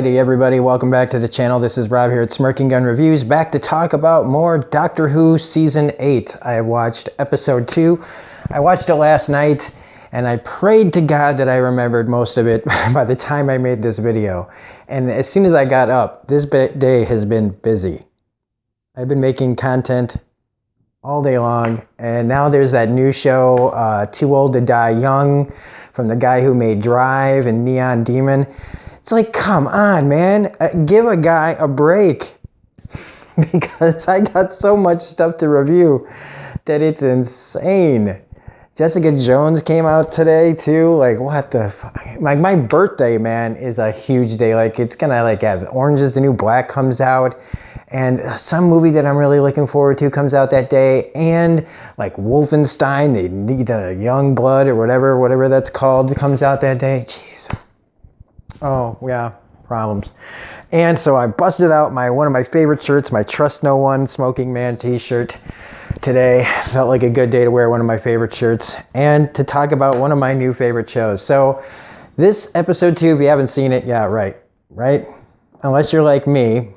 Alrighty, everybody, welcome back to the channel. This is Rob here at Smirking Gun Reviews, back to talk about more Doctor Who Season 8. I watched Episode 2. I watched it last night, and I prayed to God that I remembered most of it by the time I made this video. And as soon as I got up, this day has been busy. I've been making content all day long, and now there's that new show, Too Old to Die Young, from the guy who made Drive and Neon Demon. It's like, come on, man. Give a guy a break. Because I got so much stuff to review that it's insane. Jessica Jones came out today, too. Like, what the fuck? Like, my birthday, man, is a huge day. Like, it's gonna, like, have Orange is the New Black comes out. And some movie that I'm really looking forward to comes out that day. And, like, Wolfenstein, They Need a Young Blood or whatever that's called, comes out that day. Jeez. Oh, yeah, problems. And so I busted out one of my favorite shirts, my Trust No One Smoking Man t-shirt today. Felt like a good day to wear one of my favorite shirts and to talk about one of my new favorite shows. So this episode 2, if you haven't seen it, yeah, right? Unless you're like me,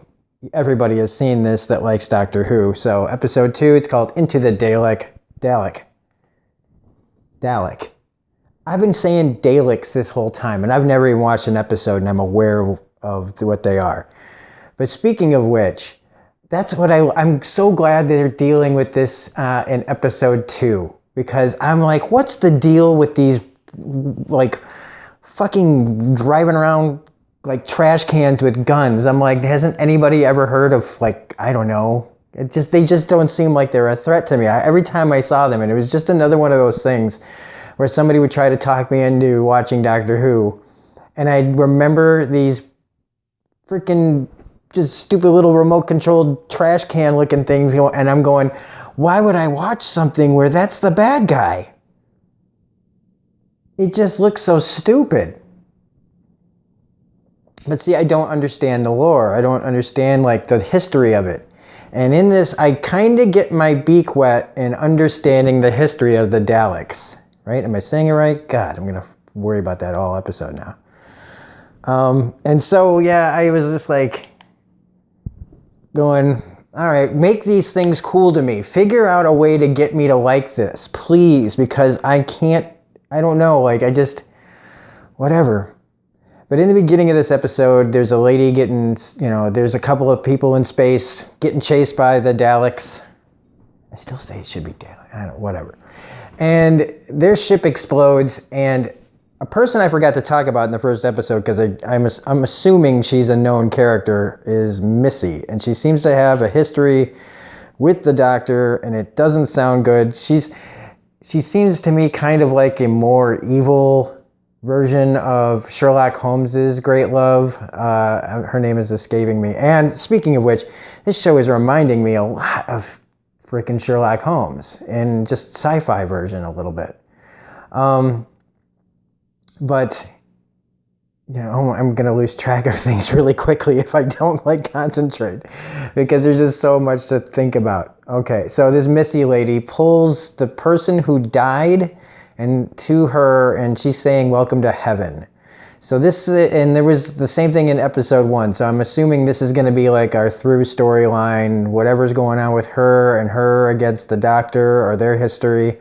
everybody has seen this that likes Doctor Who. So episode 2, it's called Into the Dalek. I've been saying Daleks this whole time, and I've never even watched an episode, and I'm aware of what they are. But speaking of which, that's what I'm so glad they're dealing with this in episode 2, because I'm like, what's the deal with these, like, fucking driving around like trash cans with guns? I'm like, hasn't anybody ever heard of, like, I don't know. They just don't seem like they're a threat to me. Every time I saw them, and it was just another one of those things where somebody would try to talk me into watching Doctor Who. And I remember these freaking just stupid little remote controlled trash can looking things, and I'm going, why would I watch something where that's the bad guy? It just looks so stupid. But see, I don't understand the lore. I don't understand, like, the history of it. And in this, I kind of get my beak wet in understanding the history of the Daleks. Right? Am I saying it right? God, I'm going to worry about that all episode now. And so, yeah, I was just like going, all right, make these things cool to me. Figure out a way to get me to like this, please, because I don't know, like, whatever. But in the beginning of this episode, there's a lady there's a couple of people in space getting chased by the Daleks. I still say it should be Dalek, whatever. And their ship explodes, and a person I forgot to talk about in the first episode, because I'm assuming she's a known character, is Missy. And she seems to have a history with the Doctor, and it doesn't sound good. She seems to me kind of like a more evil version of Sherlock Holmes's great love. Her name is escaping me. And speaking of which, this show is reminding me a lot of freaking Sherlock Holmes in just sci-fi version a little bit. But, I'm going to lose track of things really quickly if I don't, like, concentrate, because there's just so much to think about. Okay, so this Missy lady pulls the person who died and to her, and she's saying, welcome to heaven. So and there was the same thing in episode 1. So I'm assuming this is going to be like our through storyline, whatever's going on with her and her against the Doctor or their history.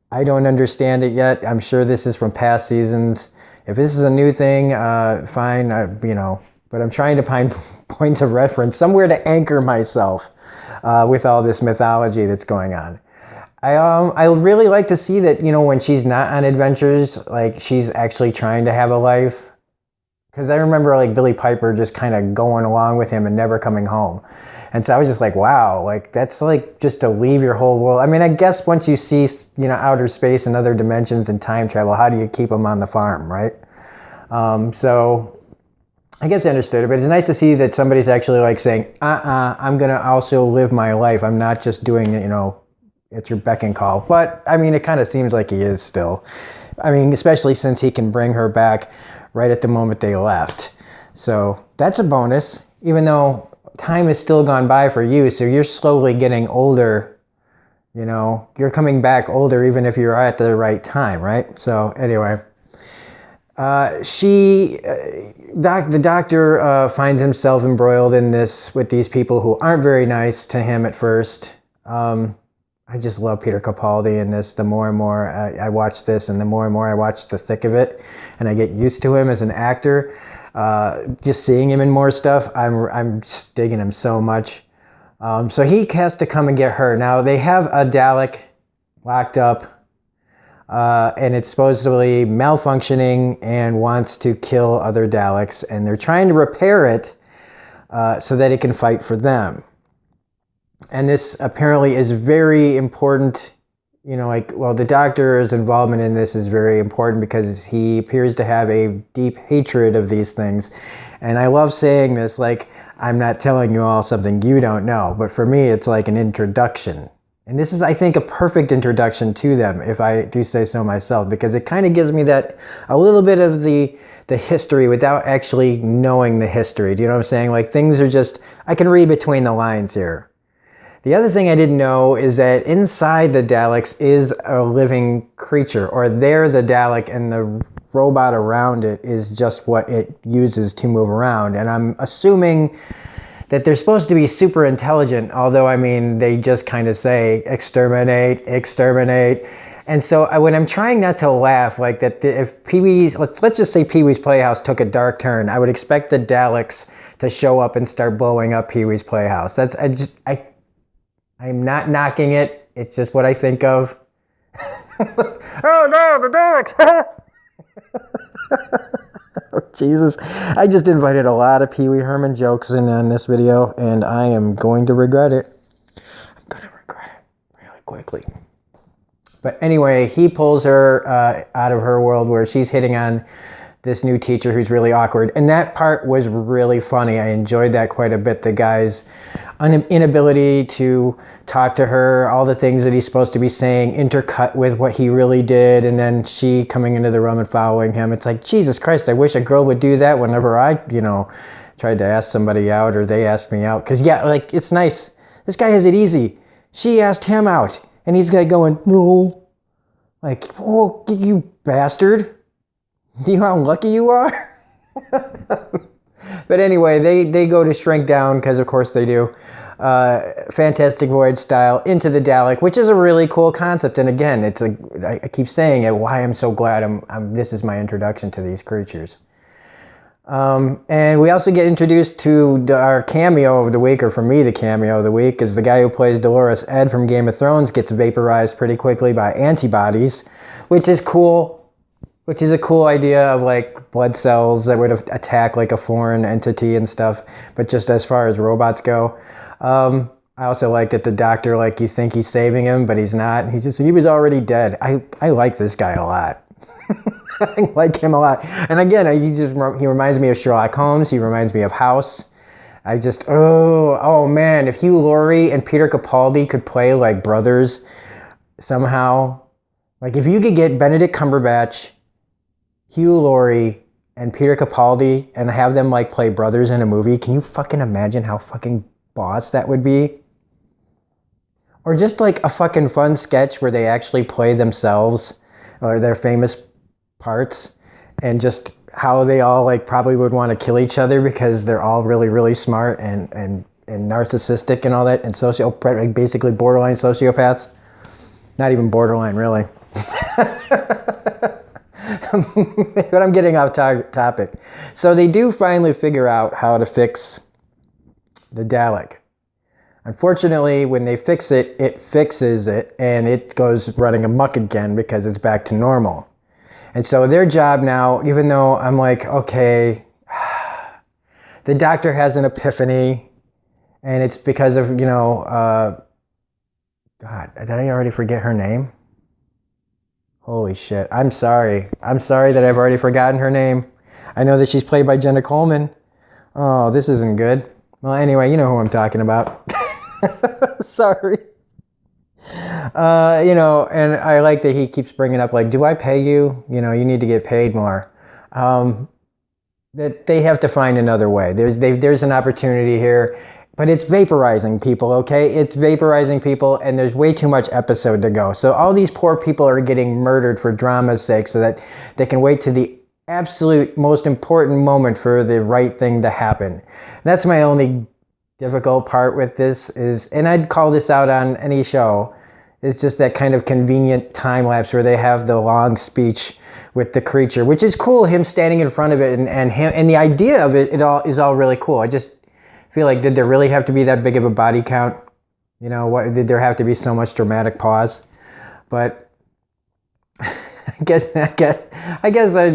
I don't understand it yet. I'm sure this is from past seasons. If this is a new thing, fine, but I'm trying to find points of reference, somewhere to anchor myself with all this mythology that's going on. I really like to see that, when she's not on adventures, like, she's actually trying to have a life. Because I remember, like, Billie Piper just kind of going along with him and never coming home. And so I was just like, wow, like, that's like just to leave your whole world. I mean, I guess once you see, outer space and other dimensions and time travel, how do you keep them on the farm, right? So I guess I understood it, but it's nice to see that somebody's actually, like, saying, I'm going to also live my life. I'm not just doing it, at your beck and call. But, I mean, it kind of seems like he is still. I mean, especially since he can bring her back right at the moment they left. So that's a bonus, even though time has still gone by for you. So you're slowly getting older. You're coming back older even if you're at the right time, right? So anyway, The doctor finds himself embroiled in this with these people who aren't very nice to him at first. I just love Peter Capaldi in this. The more and more I watch this, and the more and more I watch the thick of it, and I get used to him as an actor. Just seeing him in more stuff, I'm just digging him so much. So he has to come and get her. Now they have a Dalek locked up, and it's supposedly malfunctioning and wants to kill other Daleks, and they're trying to repair it so that it can fight for them. And this apparently is very important. The doctor's involvement in this is very important because he appears to have a deep hatred of these things. And I love saying this, like, I'm not telling you all something you don't know, but for me, it's like an introduction. And this is, I think, a perfect introduction to them, if I do say so myself, because it kind of gives me a little bit of the history without actually knowing the history. Do you know what I'm saying? Like, things are just, I can read between the lines here. The other thing I didn't know is that inside the Daleks is a living creature, or they're the Dalek and the robot around it is just what it uses to move around. And I'm assuming that they're supposed to be super intelligent, although, I mean, they just kind of say, exterminate, exterminate. And so when I'm trying not to laugh, like that, if Pee-wee's, let's just say Pee-wee's Playhouse took a dark turn, I would expect the Daleks to show up and start blowing up Pee-wee's Playhouse. I'm not knocking it. It's just what I think of. Oh no, the Daleks! Oh, Jesus. I just invited a lot of Pee Wee Herman jokes in on this video, and I am going to regret it. I'm going to regret it really quickly. But anyway, he pulls her out of her world where she's hitting on this new teacher who's really awkward. And that part was really funny. I enjoyed that quite a bit. The guy's inability to talk to her, all the things that he's supposed to be saying, intercut with what he really did, and then she coming into the room and following him. It's like, Jesus Christ, I wish a girl would do that whenever I, tried to ask somebody out or they asked me out. Because, yeah, like, it's nice. This guy has it easy. She asked him out, and he's going, no. Like, oh, you bastard. Do you know how lucky you are? But anyway, they go to shrink down, because of course they do. Fantastic Voyage style into the Dalek, which is a really cool concept. And again, I keep saying it, why I'm so glad this is my introduction to these creatures. And we also get introduced to our cameo of the week, or for me, the cameo of the week, is the guy who plays Dolores Ed from Game of Thrones gets vaporized pretty quickly by antibodies, which is cool. Which is a cool idea of like blood cells that would attack like a foreign entity and stuff. But just as far as robots go, I also like that the doctor, like, you think he's saving him, but he's not. He was already dead. I like this guy a lot. I like him a lot. And again, he reminds me of Sherlock Holmes. He reminds me of House. Oh man, if Hugh Laurie and Peter Capaldi could play like brothers somehow, like if you could get Benedict Cumberbatch, Hugh Laurie, and Peter Capaldi and have them like play brothers in a movie, can you fucking imagine how fucking boss that would be? Or just like a fucking fun sketch where they actually play themselves or their famous parts, and just how they all like probably would want to kill each other because they're all really, really smart and narcissistic and all that, and basically borderline sociopaths. Not even borderline, really. But I'm getting off topic. So they do finally figure out how to fix the Dalek. Unfortunately, when they fix it, it fixes it, and it goes running amok again because it's back to normal. And so their job now, even though I'm like, okay, the doctor has an epiphany, and it's because of, God, did I already forget her name? Holy shit. I'm sorry. I'm sorry that I've already forgotten her name. I know that she's played by Jenna Coleman. Oh, this isn't good. Well, anyway, you know who I'm talking about. Sorry. And I like that he keeps bringing up, like, do I pay you? You need to get paid more. That they have to find another way. There's an opportunity here. But it's vaporizing people, okay? It's vaporizing people, and there's way too much episode to go. So all these poor people are getting murdered for drama's sake so that they can wait to the absolute most important moment for the right thing to happen. That's my only difficult part with this is, and I'd call this out on any show, it's just that kind of convenient time lapse where they have the long speech with the creature, which is cool, him standing in front of it and him, and the idea of it all is all really cool. I just feel like, did there really have to be that big of a body count? You know, what did there have to be so much dramatic pause? But I guess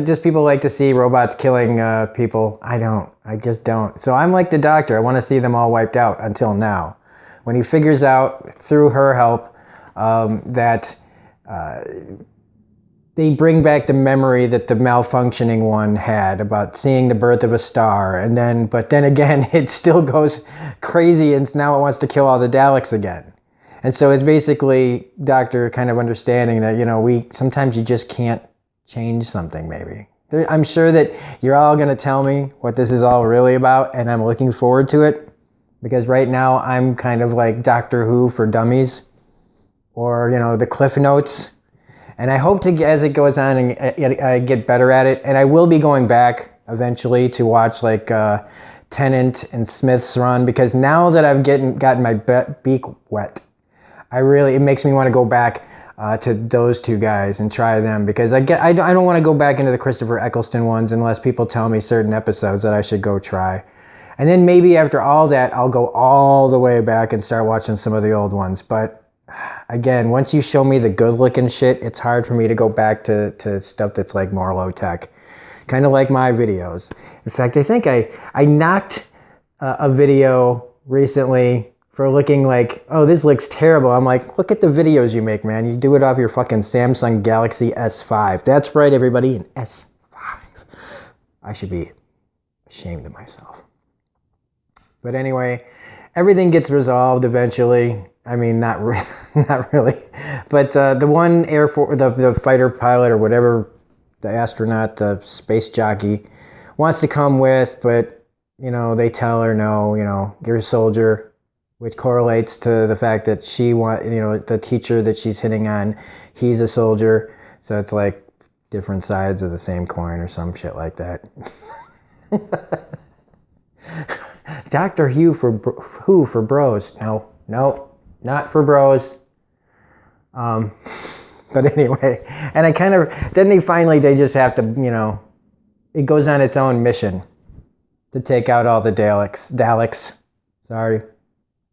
just people like to see robots killing people. I just don't. So I'm like the Doctor. I want to see them all wiped out until now. When he figures out through her help that they bring back the memory that the malfunctioning one had about seeing the birth of a star, but then again, it still goes crazy, and now it wants to kill all the Daleks again. And so it's basically Doctor kind of understanding that, you know, sometimes you just can't change something, maybe. I'm sure that you're all going to tell me what this is all really about, and I'm looking forward to it, because right now I'm kind of like Doctor Who for dummies, or, you know, the Cliff Notes. And I hope to, as it goes on, and I get better at it, and I will be going back eventually to watch like Tennant and Smith's run, because now that I've gotten my beak wet, it makes me want to go back to those two guys and try them, because I don't want to go back into the Christopher Eccleston ones unless people tell me certain episodes that I should go try. And then maybe after all that, I'll go all the way back and start watching some of the old ones. But again, once you show me the good looking shit, it's hard for me to go back to stuff that's like more low tech. Kind of like my videos. In fact, I think I knocked a video recently for looking like, oh, this looks terrible. I'm like, look at the videos you make, man. You do it off your fucking Samsung Galaxy S5. That's right, everybody, an S5. I should be ashamed of myself. But anyway, everything gets resolved eventually. I mean, not really. But the one Air Force, the fighter pilot or whatever, the astronaut, the space jockey, wants to come with, but, you know, they tell her, no, you know, you're a soldier, which correlates to the fact that the teacher that she's hitting on, he's a soldier. So it's like different sides of the same coin or some shit like that. Doctor Who for bros. No, not for bros. But anyway, and they just have to, you know, it goes on its own mission to take out all the Daleks. Sorry.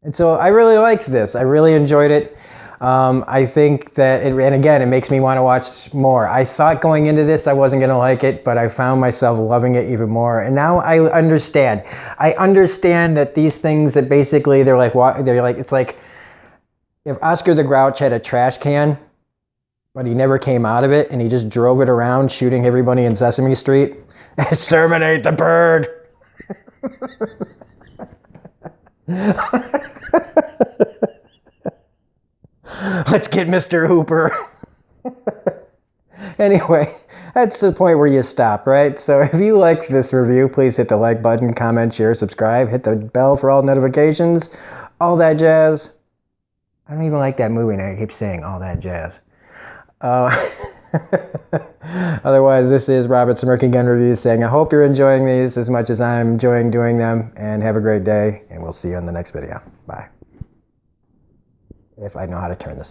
And so I really liked this. I really enjoyed it. I think that, and again, it makes me want to watch more. I thought going into this I wasn't going to like it, but I found myself loving it even more. And now I understand. I understand that these things that basically they're like, it's like if Oscar the Grouch had a trash can, but he never came out of it, and he just drove it around shooting everybody in Sesame Street. Exterminate the bird! Let's get Mr. Hooper. Anyway, that's the point where you stop, right? So if you liked this review, please hit the like button, comment, share, subscribe, hit the bell for all notifications, all that jazz. I don't even like that movie, and I keep saying all that jazz. Otherwise, this is Robert Smirking Gun Reviews saying I hope you're enjoying these as much as I'm enjoying doing them, and have a great day, and we'll see you on the next video. Bye. If I know how to turn this